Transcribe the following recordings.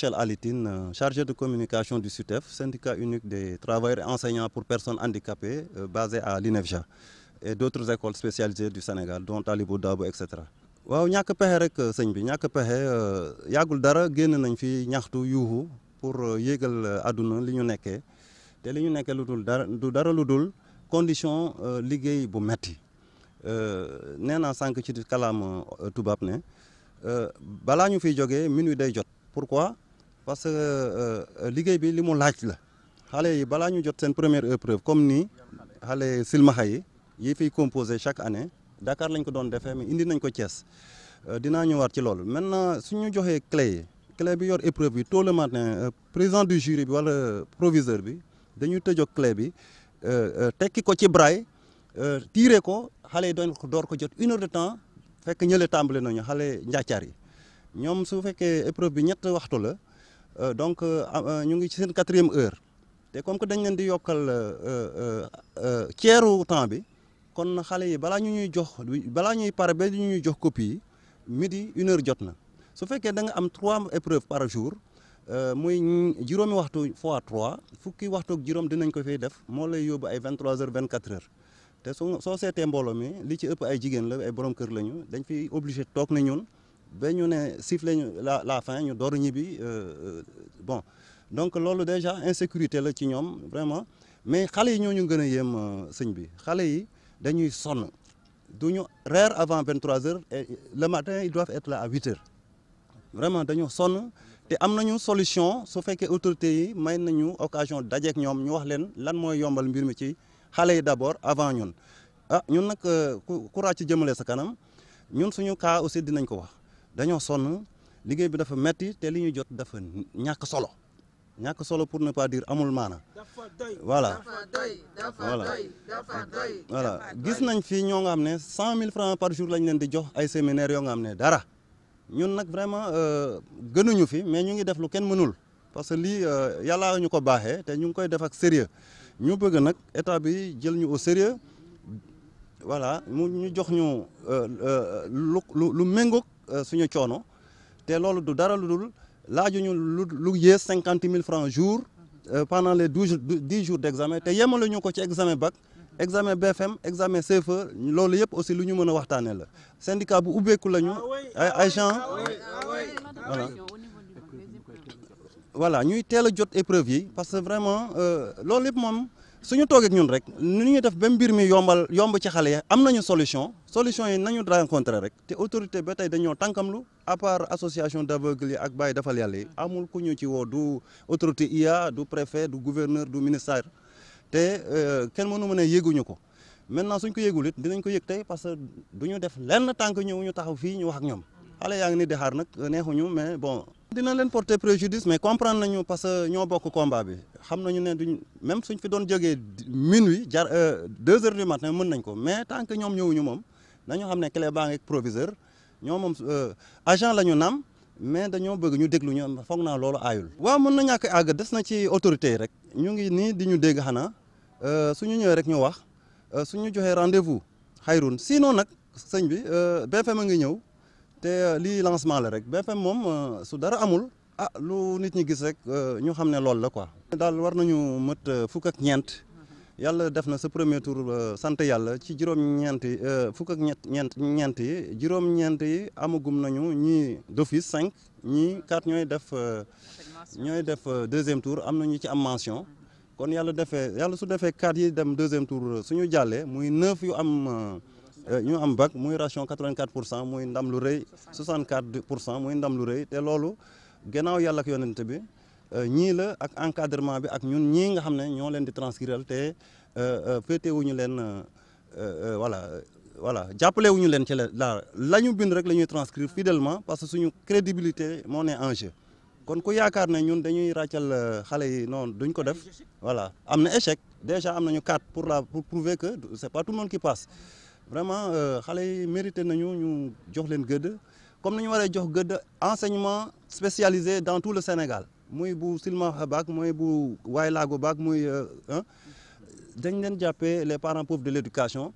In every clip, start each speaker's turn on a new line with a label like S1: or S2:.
S1: Michel Alitine, chargé de communication du SUTEF, syndicat unique des travailleurs et enseignants pour personnes handicapées, basé à l'INEFJA et d'autres écoles spécialisées du Sénégal, dont Talibou Dabo, etc. waaw ñàkk pexe rek sëñ bi ñàkk pexe yàggul dara génn nañ fi ñaxtu yuuxu pour yéegal àdduna li ñu nekkee te li ñu nekkee du dara lu dul condition liggéey bu metti nee naa sànq ci kalaam tubaab ne balaa ñu fiy jógee minuit day jot. Pourquoi? Parce que liggéey bi li mu laaj la xale yi balaa ñu jot seen première épreuve comme nii xale silmaxa yi fiy composé chaque année Dakar lañ ko doon defee mais indi nañ ko Thiès dinaa ñëwaat ci loolu. Maintenant suñu joxee clé bi yor épreuve bi tôt le matin président du jury bi wala proviseur bi dañuy tëjoo clé bi tekki ko ci braille tiire ko xale yi door ko jot 1 heure de temps fekk ñële tàmbale nañu xale njaacaar yi. ñoom su fekkee épreuve bi 3 waxtu la donc ñu ngi ci seen 4e heure te comme que dañ leen di yokkal ceeru temps bi kon xale yi balaa ñuy pare ba ñu ñuy jox copie yi midi 1 heure jot na su fekkee da nga am 3 épreuves par jour muy juróomi waxtu fois 3 fukki waxtu ak juróom dinañ ko fiy def moo lay yóbbu ay 23 heures 24 heures te soo seetee mbooloo mi li ci ëpp ay jigéen la ay borom kër lañu dañ fi obligé toog na ñun. ba ñu ne sifflé ñu la fin ñu door ñibbi bon donc loolu déjà insécurité la ci ñoom vraiment mais xale yi ñoo ñu gën a yéem sëñ bi xale yi dañuy sonn du ñu reer avant 23 heures et le matin ils doivent être là à 8 heures vraiment dañoo sonn te am nañu solution su fekkee autorités yi may nañu occasion dajeek ñoom ñu wax leen lan mooy yombal mbir mi ci xale yi d'abord avant ñun ñun nag ku ràcc jëmale sa kanam ñun suñu cas aussi dinañ ko wax. dañoo sonn liggéey bi dafa metti te li ñu jot dafa ñàkk solo pour ne pas dire amul maana voilà gis nañ fi ñoo nga xam ne 100 000 francs par jour lañ leen di jox ay séminaires yoo nga xam ne dara ñun nag vraiment gënuñu fi mais ñu ngi def lu kenn mënul parce que lii yàllaa ñu ko baaxee te ñu ngi koy def ak sérieux ñu bëgg nag état bi jël ñu au sérieux voilà ñu jox ñu lu méngoog suñu coono te loolu du dara lu dul laajuñu lu yées 50 000 francs jour pendant les 10 jours d'examen te yemalu ñu ko ci examen bac examen BFM examen CFEE loolu yëpp aussi lu ñu mën a waxtaanee la syndicat bu ubbeeku lañu ay gens voilà ñuy teel a jot épreuve yi parce que vraiment loolu yëpp moom suñu toogee ak ñun rek nu ñuy def ba mbir mi yomb ci xale yi am nañu solution yi nañu rencontré rek te autorité ba tey dañoo tànkamlu à part association d'aveugles yi ak Baye Defal Yàlla yi amul ku ñu ci woo du autorité IA du préfet du gouverneur du ministère te kenn mënu mën a yéeguñu ko maintenant suñ ko yéegul it dinañ ko yëg tey parce que du ñu def lenn tànk ñëw ñu taxaw fii ñu wax ak ñoom xale yaa ngi ni di xaar nag neexuñu mais bon dina leen porter préjudice mais comprendre nañu parce que ñoo bokk combat bi xam nañu ne duñ même suñ fi doon jógee minuit 2 heures du matin mën nañ ko mais tant que ñoom ñëwuñu moom nañu xam ne clé baa ngi proviseur ñoo moom agent la ñu naam mais dañoo bëgg ñu déglu ñu foog naa loolu aayul. waaw mën na ñàkk àgg des na ci autorité yi rek ñu ngi nii di ñu dégg xanaa suñu ñëwee rek ñu wax suñu joxee rendez-vous xayrun sinon nag sëñ bi BFM a ngi ñëw. te lii lancement la rek BFM moom su dara amul lu nit ñi gis rek ñu xam ne loolu la quoi. daal war nañu mët fukk ak ñeent yàlla def na sa premier tour sant yàlla ci juróom-ñeenti fukk ak ñeent yi juróom-ñeent yi amagum nañu ñii d'office 5 ñii 4 ñooy def deuxième tour am na ñu ci am mention kon yàlla su defee 4 yi dem deuxième tour suñu jàllee muy 9 yu am. ñu am bac muy ration 84% muy ndam lu rëy 64% muy ndam lu rëy te loolu gannaaw yàlla ak yonent bi ñii la ak encadrement bi ak ñun ñii nga xam ne ñoo leen di transcrire te féetewuñu leen voilà jàppalewuñu leen ci la ñu bind rek la ñuy transcrire fidèlement parce que suñu crédibilité moo ne en jeu kon ku yaakaar ne ñun dañuy ràccal xale yi noonu duñ ko def voilà am na échec déjà am nañu 4 pour prouver que c'est pas tout le monde qui passe. Vraiment xale yi mérité nañu ñu jox leen gëdd comme ni ñu waree jox gëdd enseignement spécialisé dans tout le Sénégal muy bu Silmaxa baak muy bu Waylaago baak muy dañ leen jàppee les parents pauvres de l'éducation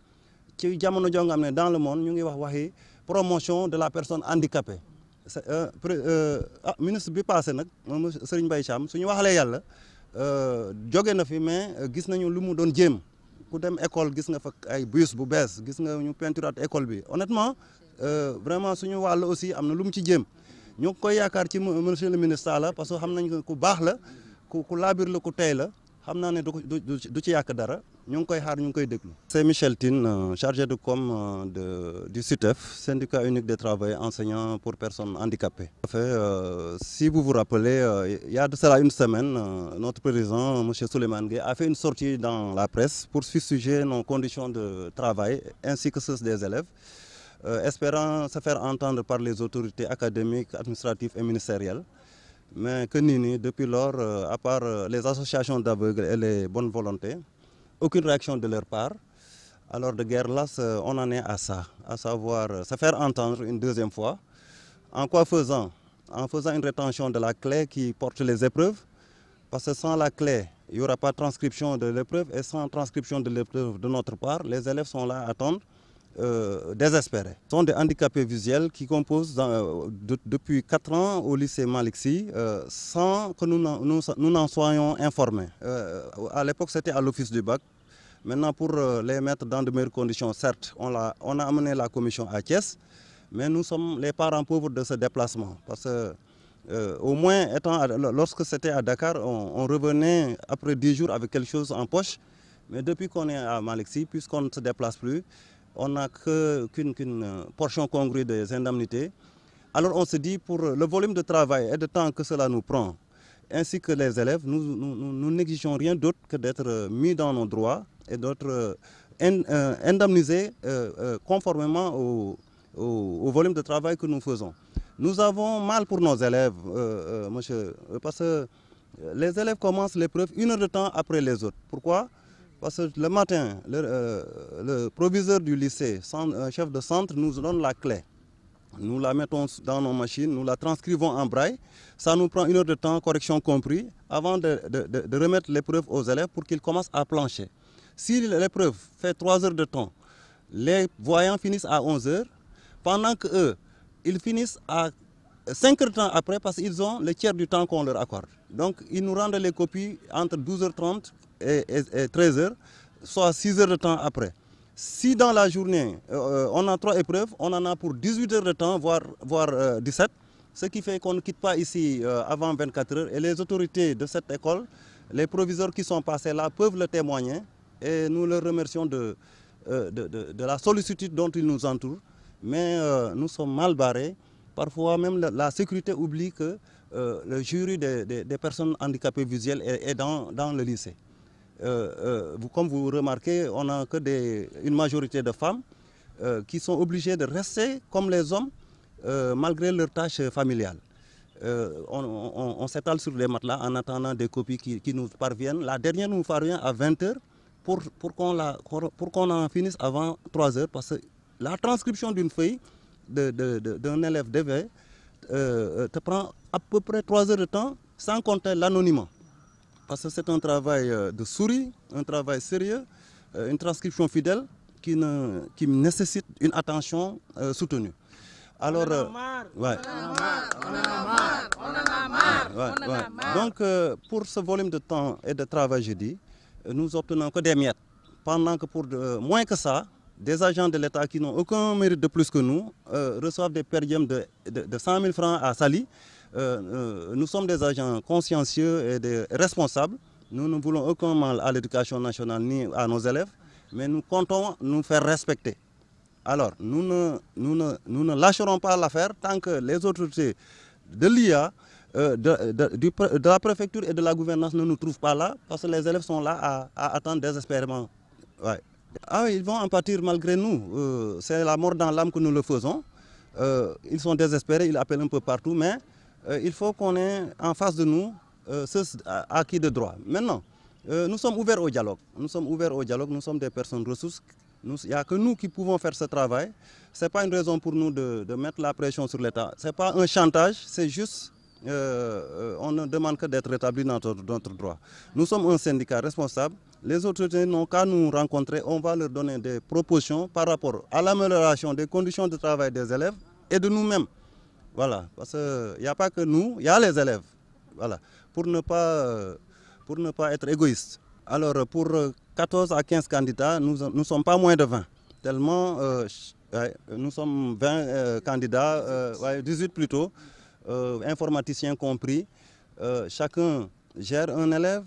S1: ci jamono joo nga xam ne dans le monde ñu ngi wax waxi promotion de la personne handicapée ministre bi passé nag moom Serigne Mbaye Thiam suñu waxalee yàlla jóge na fi mais gis nañu lu mu doon jéem ku dem école gis nga fa ay bus bu bees gis nga ñu peinturaat école bi honnêtement vraiment suñu wàll aussi am na lu mu ci jéem ñu ngi koy yaakaar ci monsieur le ministre la parce que xam nañ ko ku baax la ku laabir la ku tey la xam naa ne du ci yàq dara ñu ngi koy xaar ñu ngi koy déglu. C'est Michel Tine, chargé de com du SUTEF, syndicat unique des travailleurs enseignants pour personnes handicapées. Si vous vous rappelez, il y a de cela une semaine, notre président, M. Souleymane Gueye, a fait une sortie dans la presse pour fustiger nos conditions de travail ainsi que ceux des élèves, espérant se faire entendre par les autorités académiques, administratives et ministérielles. Mais que nini, depuis lors, à part les associations d'aveugles et les bonnes volontés, aucune réaction de leur part. Alors de guerre là, on en est à ça, à savoir se faire entendre une deuxième fois. En quoi faisant? En faisant une rétention de la clé qui porte les épreuves, parce que sans la clé, il n'y aura pas de transcription de l'épreuve, et sans transcription de l'épreuve de notre part, les élèves sont là à attendre. Désespérés. Ce sont des handicapés visuels qui composent depuis 4 ans au lycée Malick Sy sans que nous n'en soyons informés. À l'époque, c'était à l'office du bac. Maintenant, pour les mettre dans de meilleures conditions, certes, on a amené la commission à Thiès, mais nous sommes les parents pauvres de ce déplacement. Parce que, au moins, lorsque c'était à Dakar, on revenait après 10 jours avec quelque chose en poche. Mais depuis qu'on est à Malick Sy, puisqu'on ne se déplace plus, on n'a qu'une portion congrue des indemnités. Alors on se dit, pour le volume de travail et de temps que cela nous prend, ainsi que les élèves, nous n'exigeons rien d'autre que d'être mis dans nos droits et d'être indemnisés conformément au volume de travail que nous faisons. Nous avons mal pour nos élèves, monsieur, parce que les élèves commencent l'épreuve 1 heure de temps après les autres. Pourquoi ? Parce que le matin, le proviseur du lycée, chef de centre, nous donne la clé. Nous la mettons dans nos machines, nous la transcrivons en braille. Ça nous prend 1 heure de temps, correction compris, avant de remettre l'épreuve aux élèves pour qu'ils commencent à plancher. Si l'épreuve fait 3 heures de temps, les voyants finissent à 11 heures, pendant qu'eux, ils finissent à 5 heures de temps après parce qu'ils ont le tiers du temps qu'on leur accorde. Donc, ils nous rendent les copies entre 12h30 et 13h, soit 6 heures de temps après. Si dans la journée, on a 3 épreuves, on en a pour 18 heures de temps, voire 17, ce qui fait qu'on ne quitte pas ici avant 24 heures. Et les autorités de cette école, les proviseurs qui sont passés là peuvent le témoigner. Et nous leur remercions de la sollicitude dont ils nous entourent. Mais nous sommes mal barrés. Parfois même la sécurité oublie que le jury des personnes handicapées visuelles est dans le lycée. Comme vous remarquez, on n'a que une majorité de femmes qui sont obligées de rester comme les hommes malgré leurs tâches familiales. On s'étale sur les matelas en attendant des copies qui nous parviennent. La dernière nous parvient à 20 heures pour qu'on en finisse avant 3 heures. Parce que la transcription d'une feuille d'un élève DV te prend à peu près 3 heures de temps sans compter l'anonymat. Parce que c'est un travail de souris, un travail sérieux, une transcription fidèle qui nécessite une attention soutenue. Alors, on en a marre. Donc, pour ce volume de temps et de travail, je dis, nous obtenons que des miettes. Pendant que pour moins que ça, des agents de l'État qui n'ont aucun mérite de plus que nous reçoivent des per diem de 100 000 francs à Saly. Nous sommes des agents consciencieux et des responsables. Nous ne voulons aucun mal à l'éducation nationale ni à nos élèves, mais nous comptons nous faire respecter. Alors, nous ne lâcherons pas l'affaire tant que les autorités de l'IA, de la préfecture et de la gouvernance ne nous trouvent pas là, parce que les élèves sont là à attendre désespérément. Ouais. Ah oui, ils vont en pâtir malgré nous. C'est la mort dans l'âme que nous le faisons. Ils sont désespérés, ils appellent un peu partout, mais il faut qu'on ait en face de nous ceux acquis de droit. Maintenant, nous sommes ouverts au dialogue. Nous sommes des personnes ressources. Il n'y a que nous qui pouvons faire ce travail. Ce n'est pas une raison pour nous de mettre la pression sur l'État. Ce n'est pas un chantage, c'est juste, on ne demande que d'être rétabli dans notre droit. Nous sommes un syndicat responsable. Les autorités n'ont qu'à nous rencontrer. On va leur donner des propositions par rapport à l'amélioration des conditions de travail des élèves et de nous-mêmes. Voilà, parce qu'il n'y a pas que nous, il y a les élèves. Voilà, pour ne pas être égoïste. Alors, pour 14 à 15 candidats, nous ne sommes pas moins de 20. Tellement, nous sommes 20 candidats, 18 plutôt, informaticiens compris. Chacun gère un élève.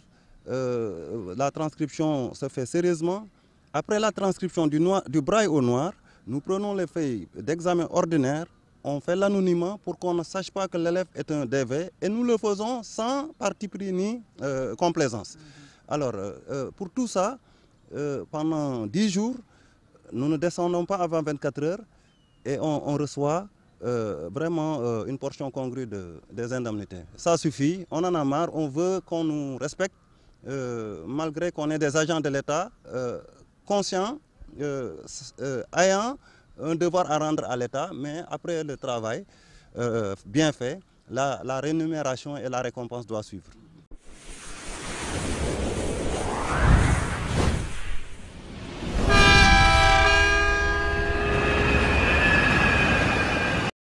S1: La transcription se fait sérieusement. Après la transcription du braille au noir, nous prenons les feuilles d'examen ordinaire, on fait l'anonymat pour qu'on ne sache pas que l'élève est un DV et nous le faisons sans parti pris ni complaisance. Alors, pour tout ça, pendant 10 jours, nous ne descendons pas avant 24 heures et on reçoit vraiment une portion congrue des indemnités. Ça suffit, on en a marre, on veut qu'on nous respecte, malgré qu'on est des agents de l'État, conscients, ayant un devoir à rendre à l'État, mais après le travail bien fait, la rémunération et la récompense doivent suivre.